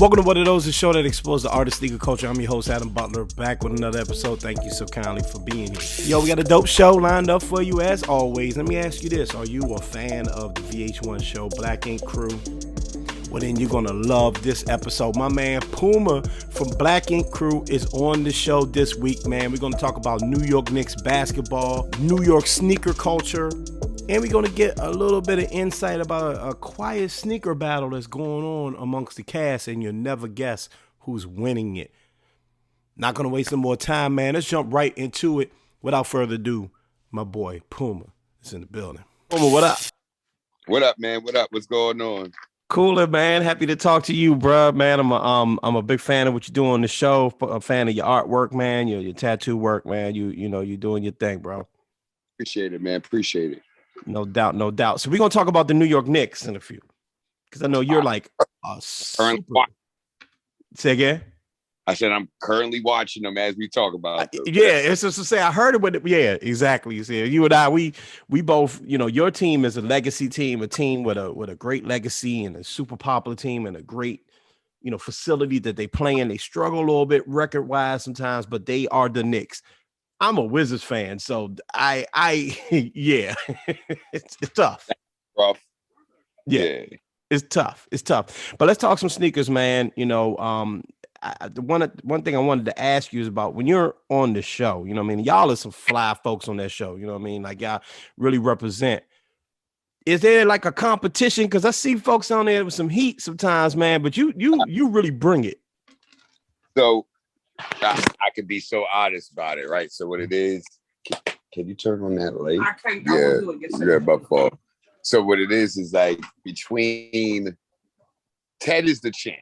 Welcome to What Are Those, the show that explores the art of sneaker culture. I'm your host, Adam Butler, back with another episode. Thank you so kindly for being here. Yo, we got a dope show lined up for you as always. Let me ask you this. Are you a fan of the VH1 show, Black Ink Crew? Well, then you're going to love this episode. My man Puma from Black Ink Crew is on the show this week, man. We're going to talk about New York Knicks basketball, New York sneaker culture, and we're going to get a little bit of insight about a quiet sneaker battle that's going on amongst the cast, and you'll never guess who's winning it. Not going to waste some more time, man. Let's jump right into it. Without further ado, my boy Puma is in the building. Puma, what up? What up, man? What up? What's going on? Cooler, man. Happy to talk to you, bro, man. I'm a big fan of what you do on the show. A fan of your artwork, man. Your tattoo work, man. You know you're doing your thing, bro. Appreciate it, man. Appreciate it. No doubt, no doubt. So we're gonna talk about the New York Knicks in a few, because I know you're like currently Say again. I said I'm currently watching them as we talk about them. Yeah, it's just to say I heard it, but yeah, exactly. You see, you and I, we both, you know, your team is a legacy team, a team with a great legacy and a super popular team and a great, you know, facility that they play in. They struggle a little bit record wise sometimes, but they are the Knicks. I'm a Wizards fan, so I yeah, it's tough. That's rough. Yeah, it's tough. It's tough. But let's talk some sneakers, man. You know, the one thing I wanted to ask you is about when you're on the show. You know what I mean? Y'all are some fly folks on that show. You know what I mean? Like y'all really represent. Is there like a competition? Because I see folks on there with some heat sometimes, man. But you really bring it. So I could be so honest about it, right? So what it is, can you turn on that light? I can't. Yeah, my fault. So what it is like between Ted is the champ.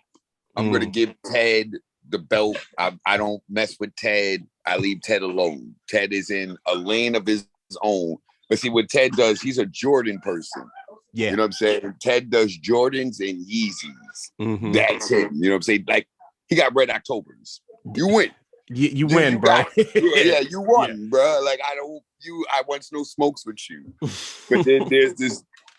I'm going to give Ted the belt. I don't mess with Ted. I leave Ted alone. Ted is in a lane of his own. But see what Ted does, he's a Jordan person. Yeah. You know what I'm saying? Ted does Jordans and Yeezys. Mm-hmm. That's him. You know what I'm saying? Like he got Red Octobers. You win. You win, bro. Yeah, you won, bro. Like I want no smokes with you. But then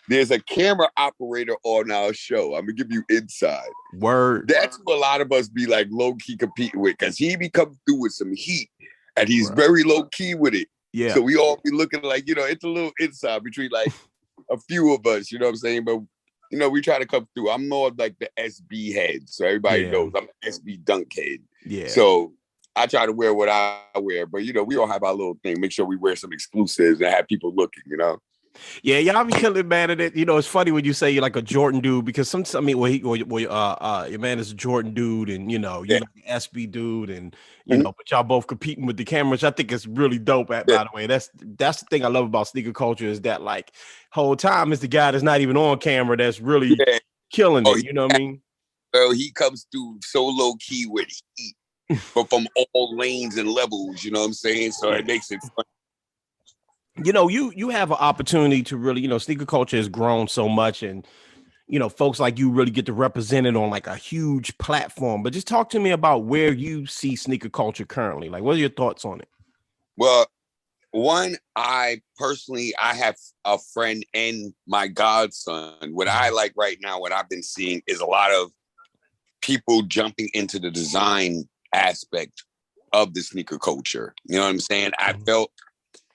there's a camera operator on our show. I'm gonna give you inside. Word. That's who a lot of us be like low key competing with, because he be coming through with some heat, and he's very low key with it. Yeah. So we all be looking like, you know, it's a little inside between like a few of us. You know what I'm saying? But you know, we try to come through. I'm more like the SB head, so everybody knows I'm an SB dunk head. Yeah. So I try to wear what I wear, but you know, we all have our little thing. Make sure we wear some exclusives and have people looking, you know. Yeah, y'all be killing, man. At it. You know, it's funny when you say you're like a Jordan dude, because your man is a Jordan dude, and you know, you're like an SB dude, and you know, but y'all both competing with the cameras. I think it's really dope. By the way, that's the thing I love about sneaker culture, is that like whole time is the guy that's not even on camera that's really killing it. You know what I mean? Well, he comes through so low key with heat, but from all lanes and levels. You know what I'm saying? So it makes it fun. You know, you have an opportunity to really, you know, sneaker culture has grown so much, and you know, folks like you really get to represent it on like a huge platform. But just talk to me about where you see sneaker culture currently. Like, what are your thoughts on it? Well, one, I have a friend and my godson. What I like right now, what I've been seeing is a lot of people jumping into the design aspect of the sneaker culture. You know what I'm saying? I felt,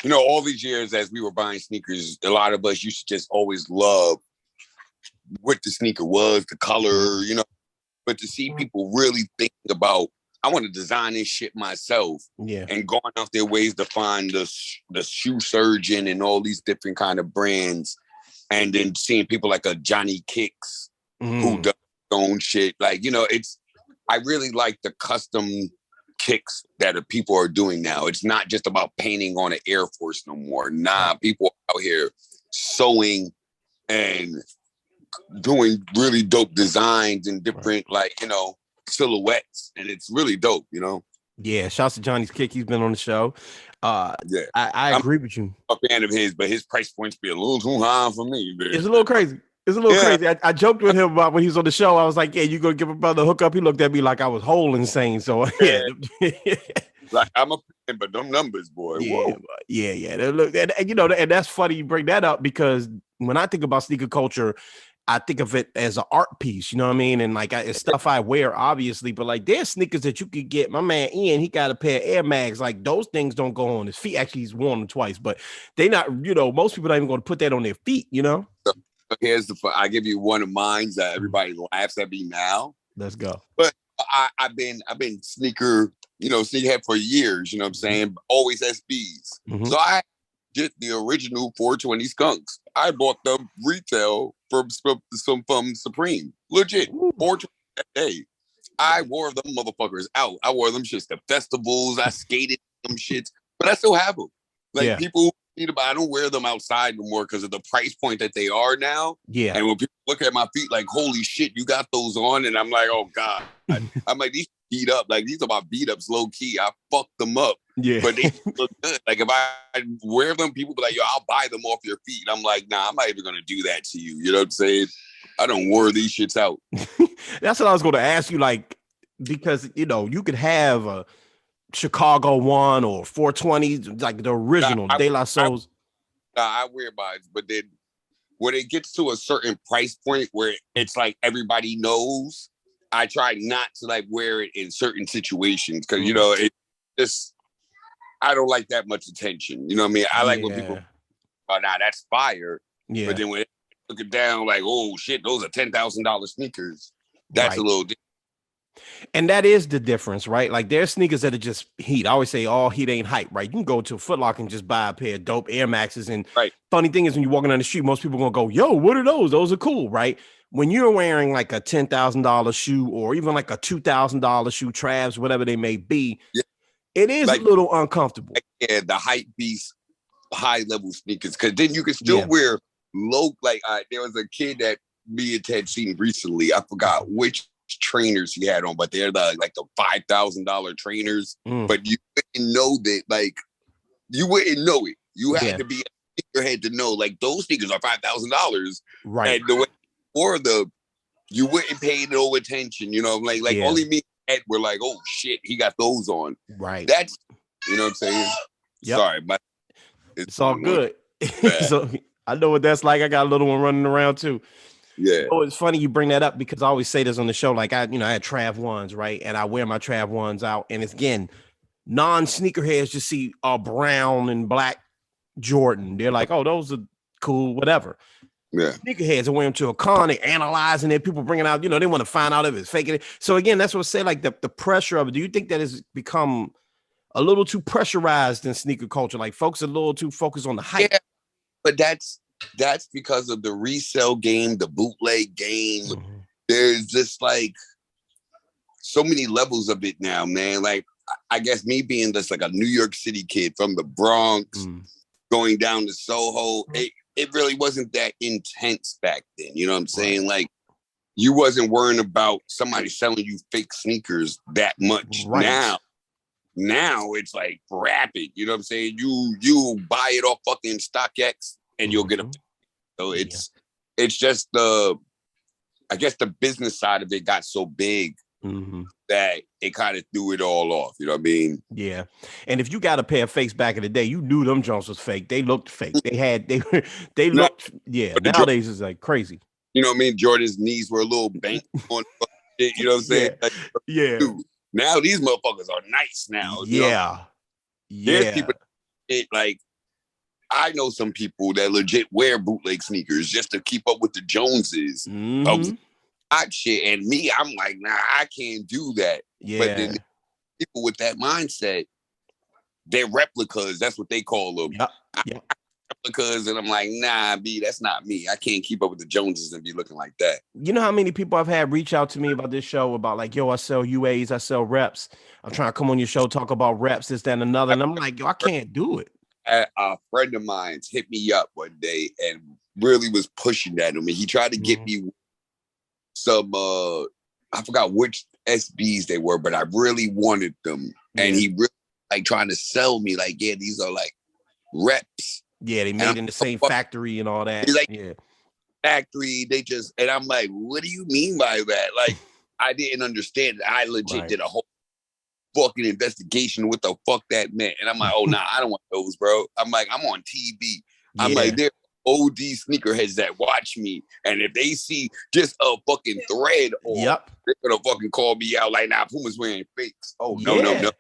you know, all these years as we were buying sneakers, a lot of us used to just always love what the sneaker was, the color, you know. But to see people really thinking about, I want to design this shit myself, and going out their ways to find the shoe surgeon and all these different kind of brands, and then seeing people like a Johnny Kicks who does their own shit. Like, you know, I really like the custom kicks that people are doing now. It's not just about painting on an Air Force no more. Nah, people are out here sewing and doing really dope designs and different, like, you know, silhouettes, and it's really dope, you know. Yeah, shouts to Johnny's Kick. He's been on the show. I agree with you. I'm a fan of his, but his price points be a little too high for me, man. It's a little crazy. Crazy. I joked with him about when he was on the show. I was like, yeah, you gonna give a brother a hookup? He looked at me like I was whole insane. So yeah. Like, I'm a fan, but them numbers, boy. Whoa. Yeah. Look, and you know, and that's funny you bring that up, because when I think about sneaker culture, I think of it as an art piece, you know what I mean? And like it's stuff I wear, obviously, but like there's sneakers that you could get. My man Ian, he got a pair of Air Mags. Like those things don't go on his feet. Actually, he's worn them twice, but they not, you know, most people not even going to put that on their feet, you know? So here's I give you one of mine that everybody laughs at me now. Let's go. But I've been sneakerhead for years, you know what I'm saying? Always SBs. Mm-hmm. So I get the original 420 skunks. I bought them retail from Supreme. Legit. 420 that day. I wore them motherfuckers out. I wore them shits to festivals. I skated them shits, but I still have them. Like people need them, but I don't wear them outside no more because of the price point that they are now. Yeah. And when people look at my feet like, holy shit, you got those on. And I'm like, oh God. I'm like, these beat up. Like these are my beat ups low key. I fucked them up. Yeah. But they look good. Like if I wear them, people be like, yo, I'll buy them off your feet. I'm like, nah, I'm not even gonna do that to you. You know what I'm saying? I don't wear these shits out. That's what I was gonna ask you, like, because you know, you could have a Chicago one or 420, like the original De La Souls. I wear mine, but then when it gets to a certain price point where it's like everybody knows, I try not to like wear it in certain situations because you know it just I don't like that much attention. You know what I mean? I like when people nah, that's fire. Yeah. But then when they look it down, like, oh shit, those are $10,000 sneakers. That's a little different. And that is the difference, right? Like there's sneakers that are just heat. I always say all heat ain't hype, right? You can go to a Foot Locker and just buy a pair of dope Air Maxes. And funny thing is when you're walking down the street, most people are going to go, yo, what are those? Those are cool, right? When you're wearing like a $10,000 shoe or even like a $2,000 shoe, Travs, whatever they may be, it is like, a little uncomfortable. Yeah, the hype beast, high level sneakers, because then you can still wear low. Like there was a kid that me and Ted seen recently. I forgot which trainers he had on, but they're the $5,000 trainers. But you wouldn't know that, like you wouldn't know it. You had to be a sneakerhead to know, like those sneakers are $5,000, right? And the way you wouldn't pay no attention, you know, like only me and Ed were like, oh shit, he got those on, right? That's, you know what I'm saying? Sorry, but it's all good. So I know what that's like. I got a little one running around too. Yeah. Oh, it's funny you bring that up because I always say this on the show. Like I had Trav ones, right? And I wear my Trav ones out. And it's again, non-sneakerheads just see a brown and black Jordan. They're like, oh, those are cool, whatever. Yeah. Sneakerheads are wearing to a con, they analyzing it, people bringing out, they want to find out if it's faking it. So again, that's what I say, like the pressure of it. Do you think that has become a little too pressurized in sneaker culture? Like folks are a little too focused on the hype. Yeah, but that's because of the resale game, the bootleg game. Mm-hmm. There's just like so many levels of it now, man. Like I guess me being just like a New York City kid from the Bronx, going down to Soho, it really wasn't that intense back then. You know what I'm saying? Like you wasn't worrying about somebody selling you fake sneakers that much. Right. Now it's like rapid. You know what I'm saying? You buy it off fucking StockX and you'll get a. So it's just I guess the business side of it got so big that it kind of threw it all off. You know what I mean? Yeah. And if you got a pair of fakes back in the day, you knew them Jones was fake. They looked fake. They looked. Yeah. Nowadays it's like crazy. You know what I mean? Jordan's knees were a little bent on. You know what I'm saying? Dude, now these motherfuckers are nice now. Yeah. There's people like I know some people that legit wear bootleg sneakers just to keep up with the Joneses of hot shit. And me, I'm like, nah, I can't do that. Yeah. But then people with that mindset, they're replicas. That's what they call them. Yep. Replicas, and I'm like, nah, B, that's not me. I can't keep up with the Joneses and be looking like that. You know how many people I've had reach out to me about this show about like, yo, I sell UAs, I sell reps. I'm trying to come on your show, talk about reps, this, that, and another. And I'm like, yo, I can't do it. A friend of mine hit me up one day and really was pushing that on me. He tried to get me some, I forgot which SBs they were, but I really wanted them. And he really like trying to sell me like, yeah, these are like reps. Yeah, they made in the same factory and all that. He's like, factory, they just, and I'm like, what do you mean by that? Like, I didn't understand it. I legit did a whole fucking investigation what the fuck that meant. And I'm like, oh, nah, I don't want those, bro. I'm like, I'm on TV. I'm like, they're OD sneakerheads that watch me, and if they see just a fucking thread, or they're gonna fucking call me out like, nah, Puma's wearing fakes. Oh no.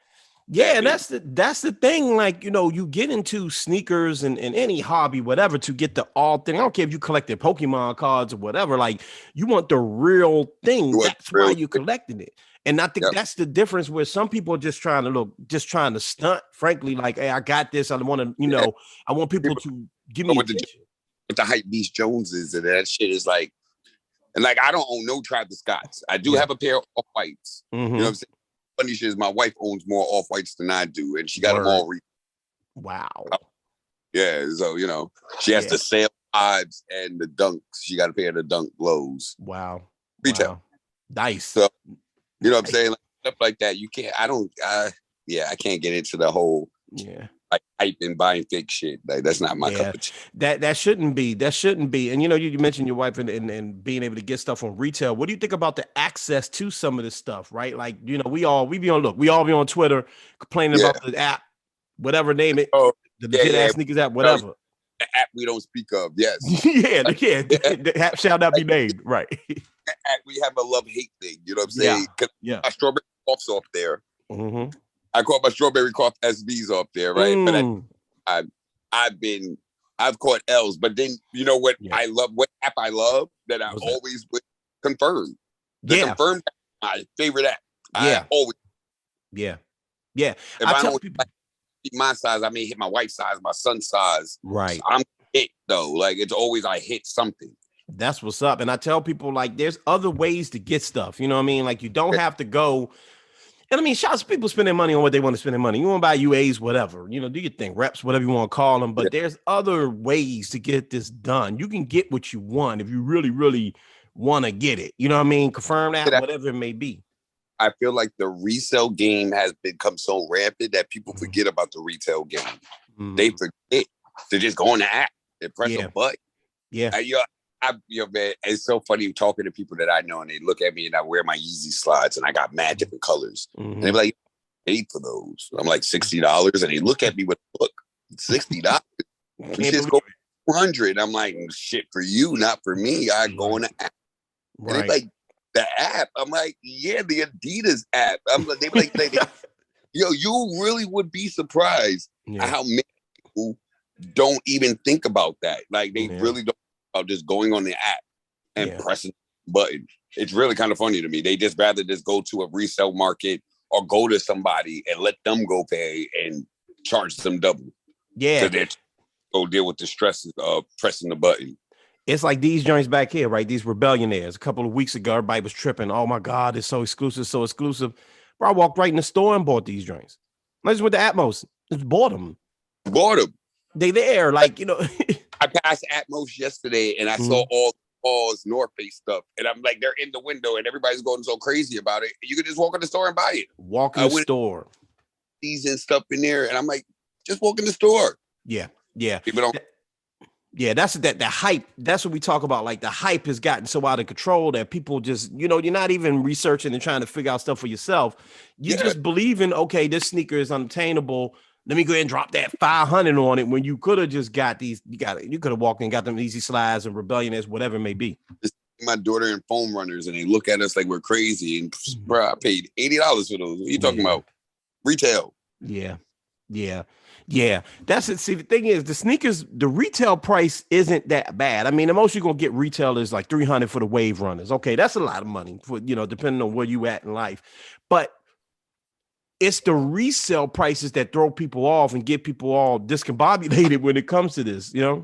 Yeah, and that's the thing. Like, you get into sneakers and any hobby, whatever, to get the all thing. I don't care if you collected Pokemon cards or whatever. Like, you want the real thing. That's why you're collecting it. And I think that's the difference, where some people are just trying to stunt. Frankly, like, hey, I got this. I want to, I want people to give me attention. What the hype beast Jones is, and that shit is like, and like, I don't own no Travis Scotts. I do have a pair of Off-Whites. You know what I'm saying? Funny shit is my wife owns more Off-Whites than I do, and she got them all. Wow. Yeah, so she has the sale odds and the dunks. She got a pair of the dunk lows. Wow. Retail. Wow. Nice. So what I'm saying? Like, stuff like that. You can't. I can't get into the whole like hype and buying fake shit. Like, that's not my cup of tea. That shouldn't be. And you mentioned your wife and being able to get stuff on retail. What do you think about the access to some of this stuff? Right, like, we all be on Twitter complaining about the app, whatever name it, the legit ass sneakers app, whatever. The app we don't speak of. Yes. The app shall not be named. Right. We have a love-hate thing. You know what I'm saying? Yeah. My strawberry coughs off there. I caught my strawberry cough SBs off there, right? But I've caught L's. But then what I love, what app I love that I always would confirm. Confirm app, my favorite app. I always. Yeah. If I don't hit my size, I may hit my wife's size, my son's size. Right. So I'm hit though. Like, it's always I hit something. That's what's up. And I tell people, like, there's other ways to get stuff. You know what I mean? Like, you don't have to go. And I mean, shout out to people spending money on what they want to spend their money. You want to buy UAs, whatever, do your thing, reps, whatever you want to call them. But there's other ways to get this done. You can get what you want if you really, really want to get it. You know what I mean? Confirm that, whatever it may be. I feel like the resale game has become so rampant that people forget about the retail game. They forget to just go on the app and press a button. Yeah. Man, it's so funny talking to people that I know, and they look at me and I wear my Yeezy slides and I got mad different colors. And they be like, "Paid for those?" I'm like, $60, and they look at me with a look, $60. Just go $200. I'm like, shit for you, not for me. I go on the app. And they like, the app. I'm like, yeah, the Adidas app. I'm like, they be like, yo, you really would be surprised at how many people don't even think about that. Like, they really don't. Of just going on the app and pressing the button. It's really kind of funny to me. They just rather just go to a resale market or go to somebody and let them go pay and charge them double. Yeah. So they go deal with the stresses of pressing the button. It's like these joints back here, right? These Rebellionaires. A couple of weeks ago, everybody was tripping. Oh my God, it's so exclusive, so exclusive. Bro, I walked right in the store and bought these joints. I just went to Atmos. Just bought them. They there, like, I passed Atmos yesterday and I saw all Paul's North Face stuff. And I'm like, they're in the window and everybody's going so crazy about it. You could just walk in the store and buy it. Walk in the store. These and stuff in there. And I'm like, just walk in the store. Yeah. Yeah. People don't. Yeah, that's the hype. That's what we talk about. Like, the hype has gotten so out of control that people just, you're not even researching and trying to figure out stuff for yourself. You just believe in, okay, this sneaker is unattainable. Let me go ahead and drop that 500 on it, when you could have just got these. You could have walked in and got them Easy Slides and Rebellionaires, whatever it may be. My daughter and foam runners, and they look at us like we're crazy. And bro, I paid $80 for those. What are you talking about? Retail. Yeah. That's it. See, the thing is, the sneakers, the retail price isn't that bad. I mean, the most you're gonna get retail is like $300 for the Wave Runners. Okay, that's a lot of money for depending on where you at in life, but it's the resale prices that throw people off and get people all discombobulated when it comes to this, Yeah,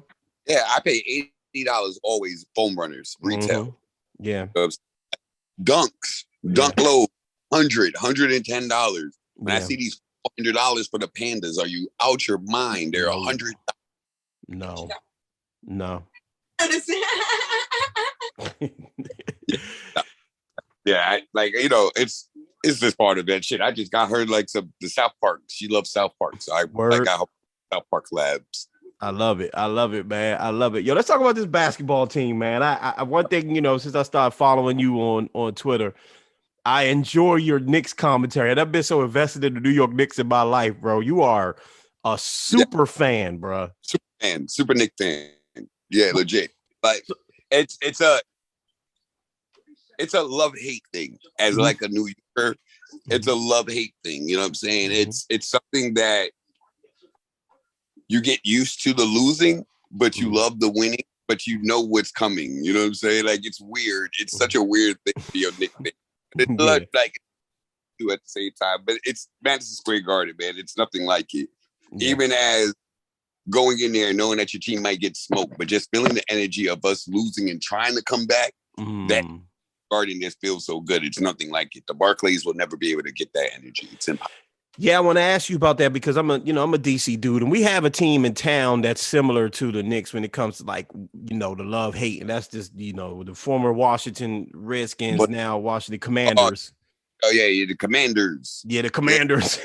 I pay $80 always foam runners, retail. Yeah. Dunks, dunk low, $110. When I see these $100 for the Pandas, are you out your mind? They're $100. No. Yeah, it's just part of that shit. I just got her like the South Park. She loves South Park, so I got her South Park collabs. I love it, man. I love it. Yo, let's talk about this basketball team, man. I one thing, since I started following you on Twitter, I enjoy your Knicks commentary. And I've been so invested in the New York Knicks in my life, bro. You are a super fan, bro. Super Knick fan. Yeah, legit. But it's a love-hate thing. As like a New Yorker, it's a love-hate thing. You know what I'm saying? It's something that you get used to the losing, but you love the winning, but you know what's coming. You know what I'm saying? Like, it's weird. It's such a weird thing to be a Knicks fan. It's like you at the same time, but it's Madison Square Garden, man. It's nothing like it. Yeah. Even as going in there and knowing that your team might get smoked, but just feeling the energy of us losing and trying to come back, that Garden just feels so good. It's nothing like it. The Barclays will never be able to get that energy. It's impossible. Yeah, I want to ask you about that because I'm a DC dude, and we have a team in town that's similar to the Knicks when it comes to like, the love hate, and that's just the former Washington Redskins, now Washington Commanders. Oh yeah, the Commanders. Yeah, the Commanders,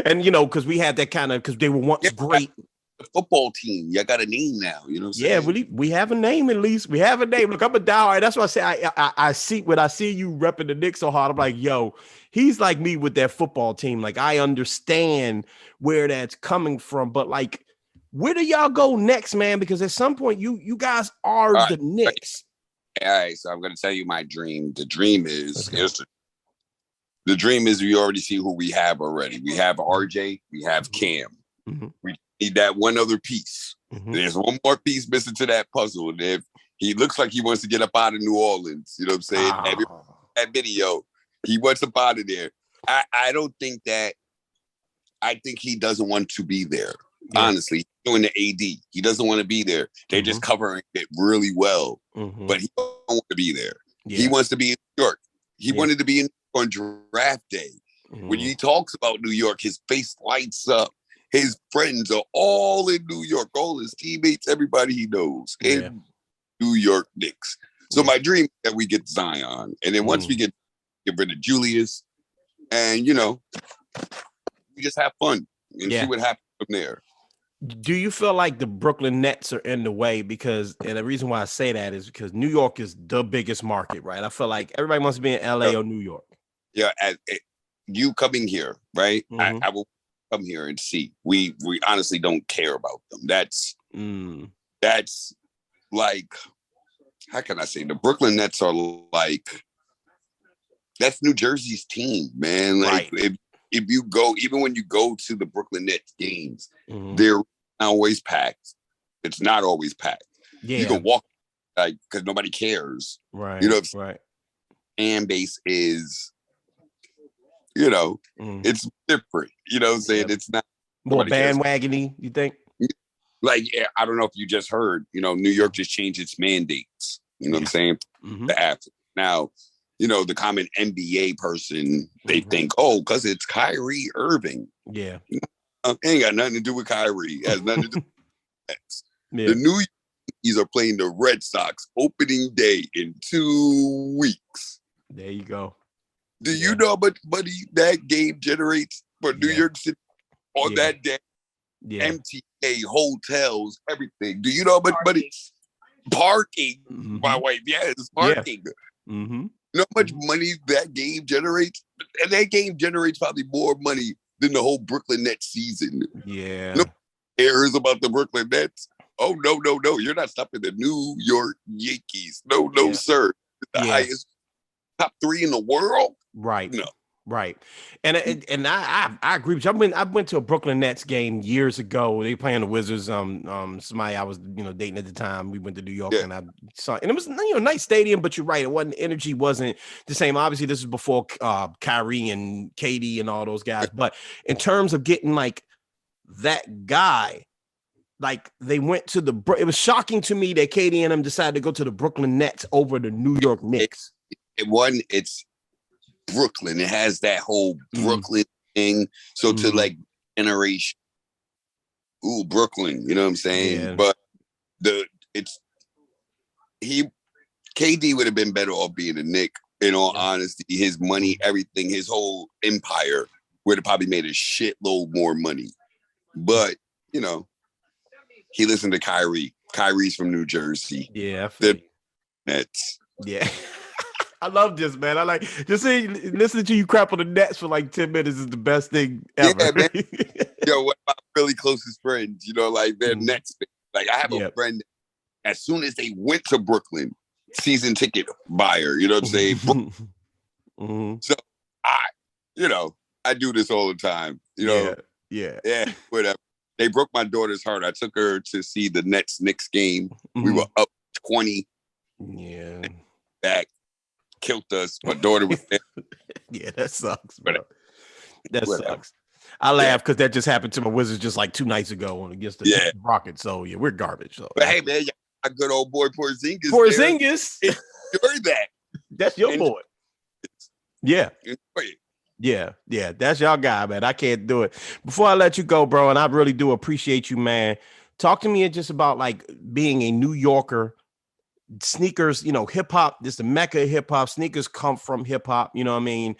and because we had that kind of because they were once great. The football team, you got a name now. You know what I'm saying? We have a name at least. We have a name. Look, I'm a diehard. That's why I say I see when I see you repping the Knicks so hard. I'm like, yo, he's like me with that football team. Like, I understand where that's coming from, but like, where do y'all go next, man? Because at some point, you guys are the Knicks. All right, so I'm gonna tell you my dream. The dream is the dream is we already see who we have already. We have RJ. We have Cam. We need that one other piece. There's one more piece missing to that puzzle. And if he looks like he wants to get up out of New Orleans, you know what I'm saying? That video, he wants up out of there. I don't think that. I think he doesn't want to be there. Yeah. Honestly, doing the AD, he doesn't want to be there. They're just covering it really well, but he don't want to be there. Yeah. He wants to be in New York. He wanted to be on draft day. When he talks about New York, his face lights up. His friends are all in New York, all his teammates, everybody he knows in New York Knicks. So my dream is that we get Zion. And then once we get rid of Julius and, we just have fun and see what happens from there. Do you feel like the Brooklyn Nets are in the way? And the reason why I say that is because New York is the biggest market, right? I feel like everybody wants to be in LA or New York. Yeah, you coming here, right? I will come here and see. We honestly don't care about them. That's like, how can I say? The Brooklyn Nets are like, that's New Jersey's team, man. Like, if you go, even when you go to the Brooklyn Nets games, they're not always packed. It's not always packed. Yeah, you can walk like because nobody cares. Right. Fan base is. It's different. You know what I'm saying? It's not more bandwagony, you think? Like, I don't know if you just heard, New York just changed its mandates. You know what I'm saying? The athlete. Now, the common NBA person, they think, because it's Kyrie Irving. Yeah. It ain't got nothing to do with Kyrie. It has nothing to do with that. The New Yankees are playing the Red Sox opening day in 2 weeks. There you go. Do you know how much money that game generates for New York City on that day? Yeah. MTA, hotels, everything. Do you know how much money? Parking, my wife. Yes, parking. Yeah. You know how much money that game generates? And that game generates probably more money than the whole Brooklyn Nets season. Yeah. No cares about the Brooklyn Nets. Oh, no. You're not stopping the New York Yankees. No, sir. The highest top 3 in the world. Right. No. Right. And I agree with you. I went to a Brooklyn Nets game years ago. They playing the Wizards. Somebody I was, dating at the time. We went to New York and I saw, and it was, a nice stadium, but you're right. Energy wasn't the same. Obviously, this is before Kyrie and KD and all those guys. But in terms of getting like that guy, like they went to it was shocking to me that KD and them decided to go to the Brooklyn Nets over the New York Knicks. It's Brooklyn. It has that whole Brooklyn thing. So to like generation, Brooklyn, you know what I'm saying? Yeah. But KD would have been better off being a Knick, in all honesty. His money, everything, his whole empire would have probably made a shitload more money. But, he listened to Kyrie. Kyrie's from New Jersey. Yeah. The Nets. Yeah. I love this, man. I like just listening to you crap on the Nets for like 10 minutes is the best thing ever. Yeah, man. One of my really closest friends, like they're Nets fans. Like I have a friend as soon as they went to Brooklyn, season ticket buyer, you know what I'm saying? Mm-hmm. So I do this all the time, Yeah. whatever. They broke my daughter's heart. I took her to see the Knicks game. Mm-hmm. We were up 20. Yeah. Back, killed us. My daughter was there. Yeah, that sucks, bro. That Whatever. sucks. I laugh because that just happened to my Wizards just like 2 nights ago against the Rockets. So yeah, we're garbage. So. But hey, man, a good old boy Porzingis. Porzingis, enjoy that. That's your boy. Yeah. Enjoy it. Yeah, that's y'all guy, man. I can't do it. Before I let you go, bro, and I really do appreciate you, man. Talk to me just about like being a New Yorker. Sneakers, hip hop. This is the mecca of hip hop. Sneakers come from hip hop. You know what I mean?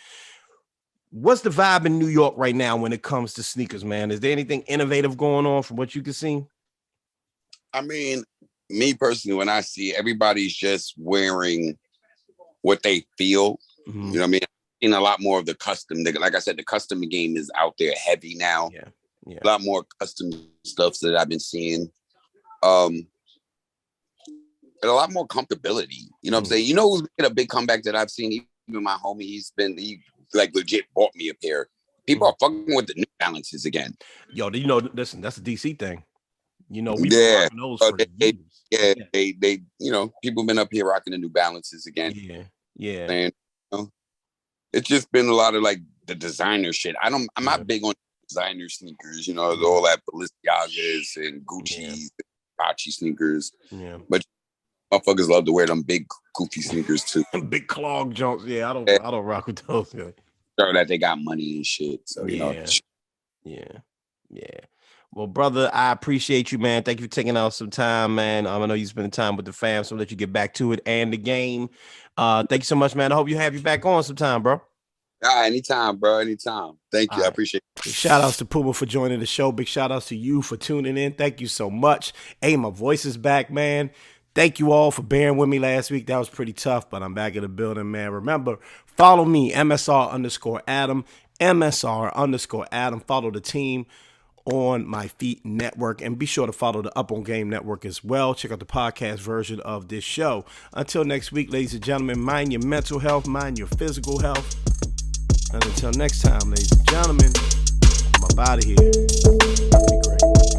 What's the vibe in New York right now when it comes to sneakers, man? Is there anything innovative going on from what you can see? I mean, me personally, when I see everybody's just wearing what they feel, mm-hmm. You know what I mean? In a lot more of the custom. Like I said, the custom game is out there heavy now. Yeah. A lot more custom stuff that I've been seeing. And a lot more comfortability. You know what I'm saying? You know who's making a big comeback that I've seen? Even my homie, he like legit bought me a pair. People are fucking with the New Balances again. Yo, listen, that's a DC thing. We've been rocking those for years. They people been up here rocking the New Balances again. Yeah. And it's just been a lot of like the designer shit. I'm not big on designer sneakers, all that Balenciagas and Gucci's, Versace sneakers. Yeah. But motherfuckers love to wear them big goofy sneakers too. Big clog jumps. Yeah, I don't rock with those. Sure that they got money and shit. So Yeah. Well, brother, I appreciate you, man. Thank you for taking out some time, man. I know you spend time with the fam, so I'll let you get back to it and the game. Thank you so much, man. I hope you have you back on sometime, bro. Anytime, bro. Anytime. Thank you. I appreciate it. Big shout outs to Puma for joining the show. Big shout outs to you for tuning in. Thank you so much. Hey, my voice is back, man. Thank you all for bearing with me last week. That was pretty tough, but I'm back in the building, man. Remember, follow me, MSR_Adam, MSR_Adam. Follow the team on my Feet Network, and be sure to follow the Up on Game Network as well. Check out the podcast version of this show. Until next week, ladies and gentlemen, mind your mental health, mind your physical health. And until next time, ladies and gentlemen, I'm up out of here. Be great.